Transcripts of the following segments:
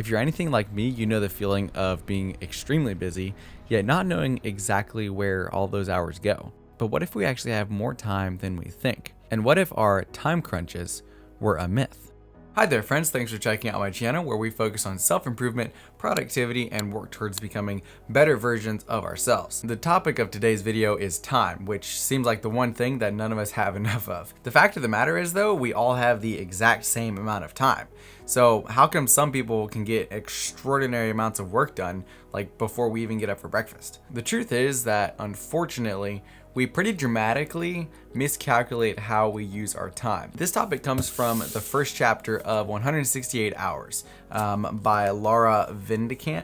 If you're anything like me, you know the feeling of being extremely busy, yet not knowing exactly where all those hours go. But what if we actually have more time than we think? And what if our time crunches were a myth? Hi there friends, thanks for checking out my channel where we focus on self-improvement, productivity, and work towards becoming better versions of ourselves. The topic of today's video is time, which seems like the one thing that none of us have enough of. The fact of the matter is though, we all have the exact same amount of time. So how come some people can get extraordinary amounts of work done like before we even get up for breakfast? The truth is that unfortunately, we pretty dramatically miscalculate how we use our time. This topic comes from the first chapter of 168 Hours by Laura Vanderkam,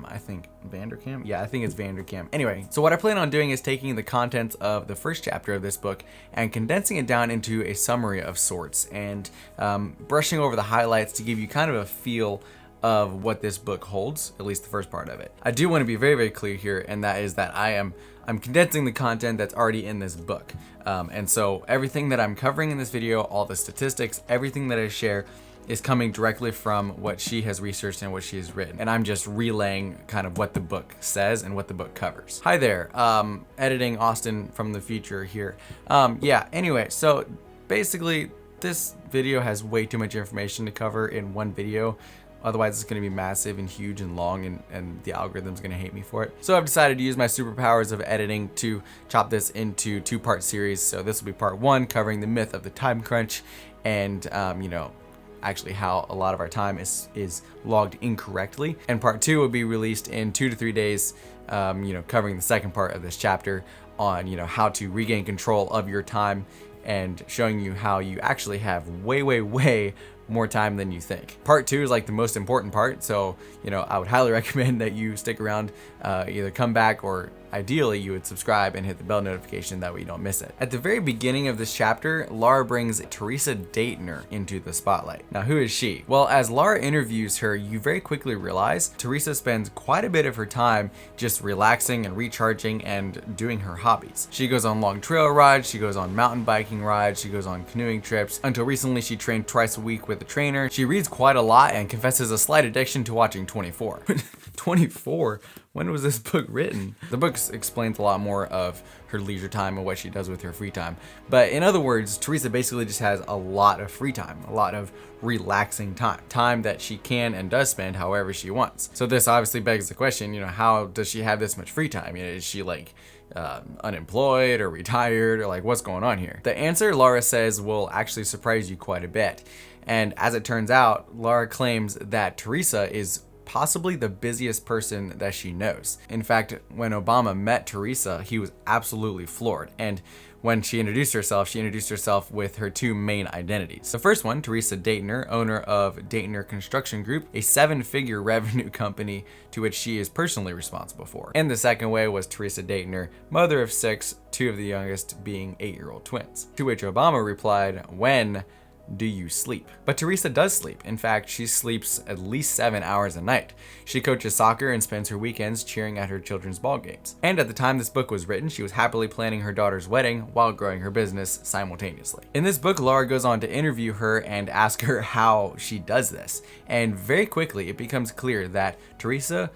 I think. Vanderkam? Yeah, I think it's Vanderkam. Anyway, so what I plan on doing is taking the contents of the first chapter of this book and condensing it down into a summary of sorts and brushing over the highlights to give you kind of a feel of what this book holds, at least the first part of it. I do want to be very, very clear here, and that is that I'm condensing the content that's already in this book. And so everything that I'm covering in this video, all the statistics, everything that I share is coming directly from what she has researched and what she has written. And I'm just relaying kind of what the book says and what the book covers. Hi there, editing Austin from the future here. Yeah, anyway, so basically this video has way too much information to cover in one video. Otherwise, it's going to be massive and huge and long, and the algorithm's going to hate me for it. So I've decided to use my superpowers of editing to chop this into two-part series. So this will be part one, covering the myth of the time crunch and, actually how a lot of our time is logged incorrectly. And part two will be released in 2 to 3 days, covering the second part of this chapter on, how to regain control of your time and showing you how you actually have way more time than you think. Part two is like the most important part, so I would highly recommend that you stick around, either come back or ideally you would subscribe and hit the bell notification, that way you don't miss it. At the very beginning of this chapter, Laura brings Teresa Daytner into the spotlight. Now, who is she? Well, as Laura interviews her, you very quickly realize Teresa spends quite a bit of her time just relaxing and recharging and doing her hobbies. She goes on long trail rides, she goes on mountain biking rides, she goes on canoeing trips. Until recently, she trained twice a week with a trainer. She reads quite a lot and confesses a slight addiction to watching 24. 24? When was this book written? The book explains a lot more of her leisure time and what she does with her free time. But in other words, Teresa basically just has a lot of free time, a lot of relaxing time that she can and does spend however she wants. So this obviously begs the question, how does she have this much free time? Is she like unemployed or retired, or like what's going on here? The answer, Laura says, will actually surprise you quite a bit. And as it turns out, Laura claims that Teresa is possibly the busiest person that she knows. In fact, when Obama met Teresa, he was absolutely floored. And when she introduced herself with her two main identities. The first one, Teresa Daytner, owner of Daytner Construction Group, a 7-figure revenue company to which she is personally responsible for. And the second way was Teresa Daytner, mother of 6, 2 of the youngest being 8-year-old twins. To which Obama replied, "When do you sleep?" But Teresa does sleep. In fact, she sleeps at least 7 hours a night. She coaches soccer and spends her weekends cheering at her children's ball games. And at the time this book was written, she was happily planning her daughter's wedding while growing her business simultaneously. In this book, Laura goes on to interview her and ask her how she does this. And very quickly, it becomes clear that Teresa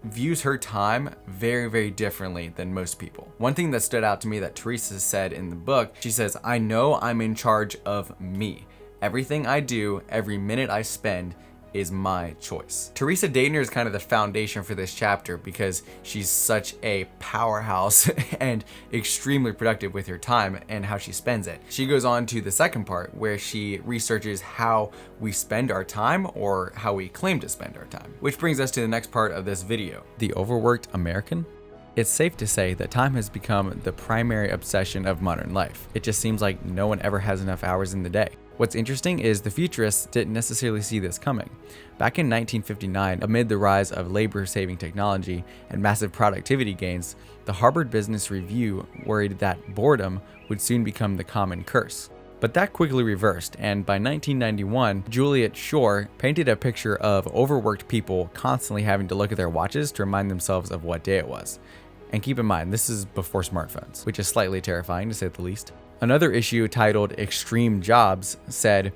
views her time very differently than most people. One thing that stood out to me that Teresa said in the book, she says, "I know I'm in charge of me. Everything I do, every minute I spend is my choice." Teresa Daytner is kind of the foundation for this chapter because she's such a powerhouse and extremely productive with her time and how she spends it. She goes on to the second part where she researches how we spend our time, or how we claim to spend our time. Which brings us to the next part of this video. The overworked American? It's safe to say that time has become the primary obsession of modern life. It just seems like no one ever has enough hours in the day. What's interesting is the futurists didn't necessarily see this coming. Back in 1959, amid the rise of labor-saving technology and massive productivity gains, the Harvard Business Review worried that boredom would soon become the common curse. But that quickly reversed, and by 1991, Juliet Schor painted a picture of overworked people constantly having to look at their watches to remind themselves of what day it was. And keep in mind, this is before smartphones, which is slightly terrifying to say the least. Another issue titled Extreme Jobs said,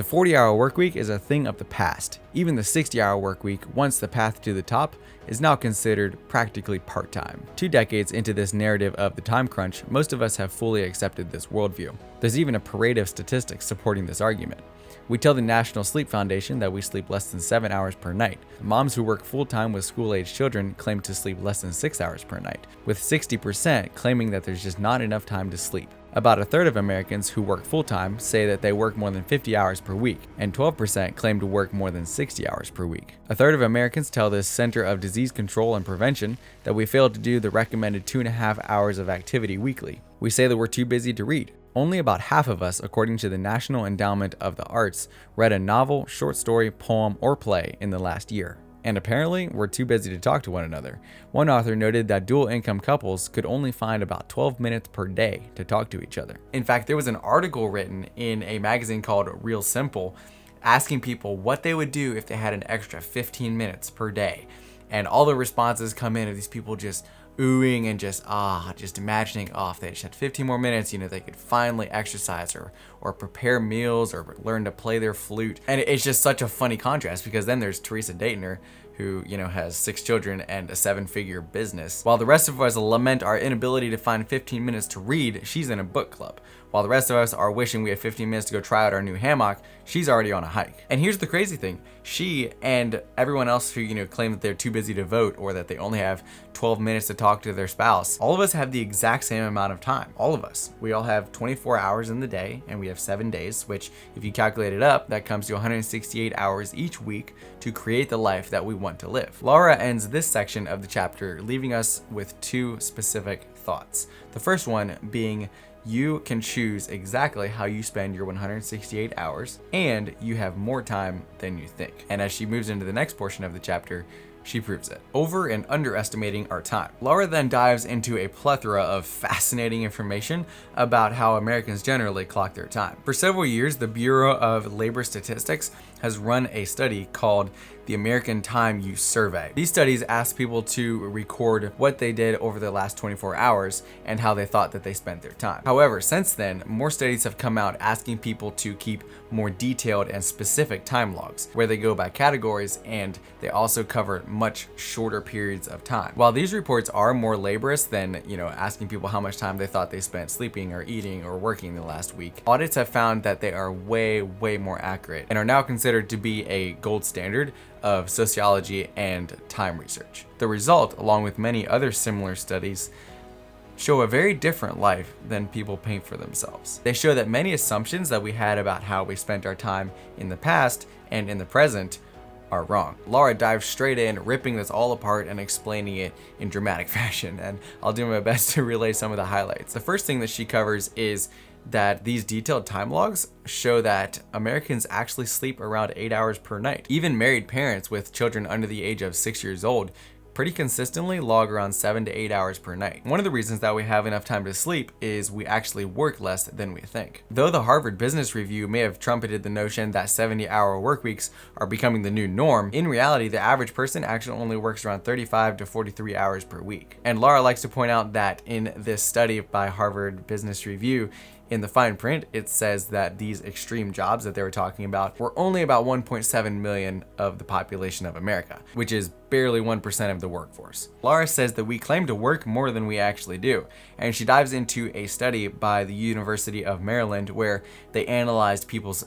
The 40-hour workweek is a thing of the past. Even the 60-hour workweek, once the path to the top, is now considered practically part-time. 2 decades into this narrative of the time crunch, most of us have fully accepted this worldview. There's even a parade of statistics supporting this argument. We tell the National Sleep Foundation that we sleep less than 7 hours per night. Moms who work full-time with school-aged children claim to sleep less than 6 hours per night, with 60% claiming that there's just not enough time to sleep. About a third of Americans who work full-time say that they work more than 50 hours per week, and 12% claim to work more than 60 hours per week. A third of Americans tell the Center of Disease Control and Prevention that we fail to do the recommended 2.5 hours of activity weekly. We say that we're too busy to read. Only about half of us, according to the National Endowment of the Arts, read a novel, short story, poem, or play in the last year. And apparently, we're too busy to talk to one another. One author noted that dual-income couples could only find about 12 minutes per day to talk to each other. In fact, there was an article written in a magazine called Real Simple asking people what they would do if they had an extra 15 minutes per day. And all the responses come in of these people just oohing and just imagining, if they just had 15 more minutes, they could finally exercise or prepare meals or learn to play their flute. And it's just such a funny contrast, because then there's Teresa Daytner, who, has 6 children and a 7-figure business. While the rest of us lament our inability to find 15 minutes to read, she's in a book club. While the rest of us are wishing we had 15 minutes to go try out our new hammock, she's already on a hike. And here's the crazy thing. She and everyone else who, claim that they're too busy to vote or that they only have 12 minutes to talk to their spouse, all of us have the exact same amount of time. All of us. We all have 24 hours in the day, and we have 7 days, which if you calculate it up, that comes to 168 hours each week to create the life that we want to live. Laura ends this section of the chapter leaving us with 2 specific thoughts. The first one being, you can choose exactly how you spend your 168 hours, and you have more time than you think. And as she moves into the next portion of the chapter, she proves it. Over and underestimating our time. Laura then dives into a plethora of fascinating information about how Americans generally clock their time. For several years, the Bureau of Labor Statistics has run a study called the American Time Use Survey. These studies ask people to record what they did over the last 24 hours and how they thought that they spent their time. However, since then, more studies have come out asking people to keep more detailed and specific time logs, where they go by categories, and they also cover much shorter periods of time. While these reports are more laborious than, asking people how much time they thought they spent sleeping or eating or working the last week, audits have found that they are way more accurate and are now considered to be a gold standard of sociology and time research. The result, along with many other similar studies, show a very different life than people paint for themselves. They show that many assumptions that we had about how we spent our time in the past and in the present are wrong. Laura dives straight in, ripping this all apart and explaining it in dramatic fashion, and I'll do my best to relay some of the highlights. The first thing that she covers is that these detailed time logs show that Americans actually sleep around 8 hours per night. Even married parents with children under the age of 6 years old pretty consistently log around 7 to 8 hours per night. One of the reasons that we have enough time to sleep is we actually work less than we think. Though the Harvard Business Review may have trumpeted the notion that 70-hour work weeks are becoming the new norm, in reality, the average person actually only works around 35 to 43 hours per week. And Laura likes to point out that in this study by Harvard Business Review, in the fine print, it says that these extreme jobs that they were talking about were only about 1.7 million of the population of America, which is barely 1% of the workforce. Laura says that we claim to work more than we actually do, and she dives into a study by the University of Maryland where they analyzed people's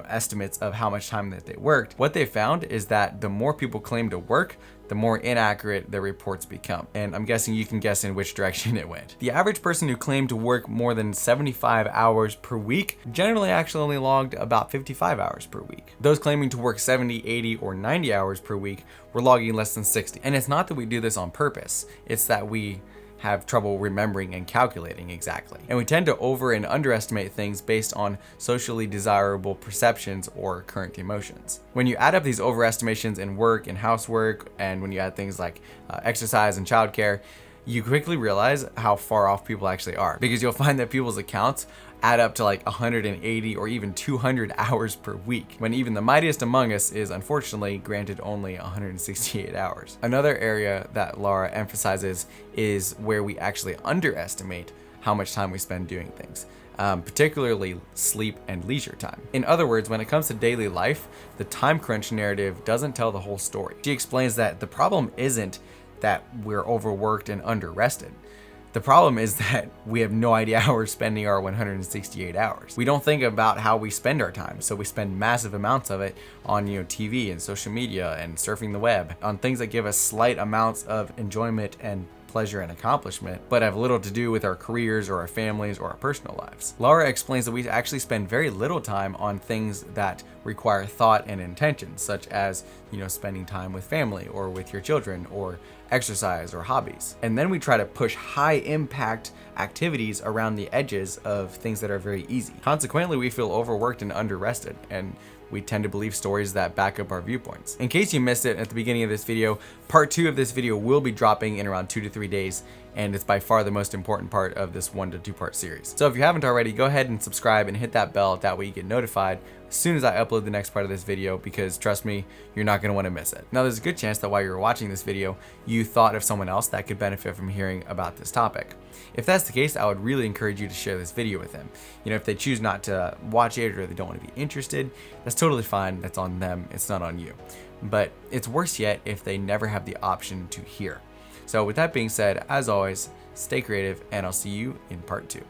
estimates of how much time that they worked. What they found is that the more people claim to work, the more inaccurate their reports become. And I'm guessing you can guess in which direction it went. The average person who claimed to work more than 75 hours per week generally actually only logged about 55 hours per week. Those claiming to work 70, 80, or 90 hours per week were logging less than 60. And it's not that we do this on purpose, it's that we have trouble remembering and calculating exactly. And we tend to over and underestimate things based on socially desirable perceptions or current emotions. When you add up these overestimations in work and housework, and when you add things like exercise and childcare, you quickly realize how far off people actually are, because you'll find that people's accounts add up to like 180 or even 200 hours per week, when even the mightiest among us is unfortunately granted only 168 hours. Another area that Laura emphasizes is where we actually underestimate how much time we spend doing things. particularly sleep and leisure time. In other words, when it comes to daily life, the time crunch narrative doesn't tell the whole story. She explains that the problem isn't that we're overworked and underrested. The problem is that we have no idea how we're spending our 168 hours. We don't think about how we spend our time, so we spend massive amounts of it on TV and social media and surfing the web, on things that give us slight amounts of enjoyment and pleasure and accomplishment, but have little to do with our careers or our families or our personal lives. Laura explains that we actually spend very little time on things that require thought and intention, such as, spending time with family or with your children or exercise or hobbies. And then we try to push high impact activities around the edges of things that are very easy. Consequently, we feel overworked and underrested, and we tend to believe stories that back up our viewpoints. In case you missed it at the beginning of this video, part 2 of this video will be dropping in around 2 to 3 days, and it's by far the most important part of this 1 to 2 part series. So if you haven't already, go ahead and subscribe and hit that bell, that way you get notified as soon as I upload the next part of this video, because trust me, you're not going to want to miss it. Now, there's a good chance that while you were watching this video, you thought of someone else that could benefit from hearing about this topic. If that's the case, I would really encourage you to share this video with them. If they choose not to watch it or they don't want to be interested, that's totally fine. That's on them. It's not on you. But it's worse yet if they never have the option to hear. So with that being said, as always, stay creative, and I'll see you in part 2.